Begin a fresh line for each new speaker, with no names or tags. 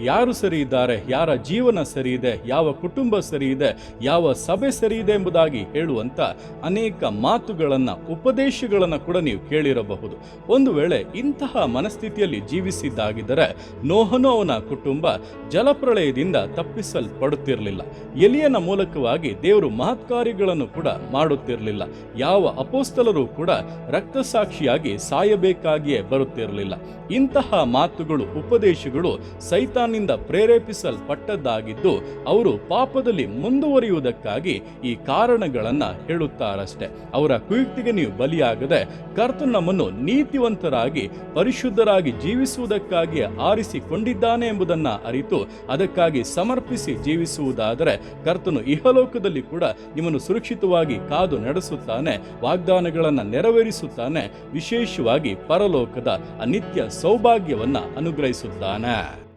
ಯಾರು ಸರಿ ಇದ್ದಾರೆ, ಯಾರ ಜೀವನ ಸರಿ ಇದೆ, ಯಾವ ಕುಟುಂಬ ಸರಿ ಇದೆ, ಯಾವ ಸಭೆ ಸರಿ ಇದೆ ಎಂಬುದಾಗಿ ಹೇಳುವಂತ ಅನೇಕ ಮಾತುಗಳನ್ನು, ಉಪದೇಶಗಳನ್ನು ಕೂಡ ನೀವು ಕೇಳಿರಬಹುದು. ಒಂದು ವೇಳೆ ಇಂತಹ ಮನಸ್ಥಿತಿಯಲ್ಲಿ ಜೀವಿಸಿದ್ದಾಗಿದ್ದರೆ ನೋಹನು ಅವನ ಕುಟುಂಬ ಜಲಪ್ರಳಯದಿಂದ ತಪ್ಪಿಸಲ್ಪಡುತ್ತಿರಲಿಲ್ಲ. ಎಲಿಯನ ಮೂಲಕವಾಗಿ ದೇವರು ಮಹತ್ಕಾರ್ಯಗಳನ್ನು ಕೂಡ ಮಾಡುತ್ತಿರಲಿಲ್ಲ. ಯಾವ ಅಪೋಸ್ತಲರು ಕೂಡ ರಕ್ತಸಾಕ್ಷಿಯಾಗಿ ಸಾಯಬೇಕಾಗಿಯೇ ಬರುತ್ತಿರಲಿಲ್ಲ. ಇಂತಹ ಮಾತುಗಳು, ಉಪದೇಶಗಳು ಸೈತಾನಿಂದ ಪ್ರೇರೇಪಿಸಲ್ಪಟ್ಟದ್ದಾಗಿದ್ದು ಅವರು ಪಾಪದಲ್ಲಿ ಮುಂದುವರಿಯುವುದಕ್ಕಾಗಿ ಈ ಕಾರಣಗಳನ್ನ ಹೇಳುತ್ತಾರಷ್ಟೆ. ಅವರ ಕುಯುಕ್ತಿಗೆ ನೀವು ಬಲಿಯಾಗದೆ ಕರ್ತನು ನಮ್ಮನ್ನು ನೀತಿವಂತರಾಗಿ ಪರಿಶುದ್ಧರಾಗಿ ಜೀವಿಸುವುದಕ್ಕಾಗಿ ಆರಿಸಿಕೊಂಡಿದ್ದಾನೆ ಎಂಬುದನ್ನು ಅರಿತು ಅದಕ್ಕಾಗಿ ಸಮರ್ಪಿಸಿ ಜೀವಿಸುವುದಾದರೆ ಕರ್ತನು ಇಹಲೋಕದಲ್ಲಿ ಕೂಡ ನಿಮ್ಮನ್ನು ಸುರಕ್ಷಿತವಾಗಿ ಕಾದು ನಡೆಸುತ್ತಾನೆ, ವಾಗ್ದಾನಗಳನ್ನು ನೆರವೇರಿಸುತ್ತಾನೆ, ವಿಶೇಷವಾಗಿ ಪರಲೋಕದ ಅನಿತ್ಯ ಸೌಭಾಗ್ಯವನ್ನ ಅನುಗ್ರಹಿಸುತ್ತಾನೆ.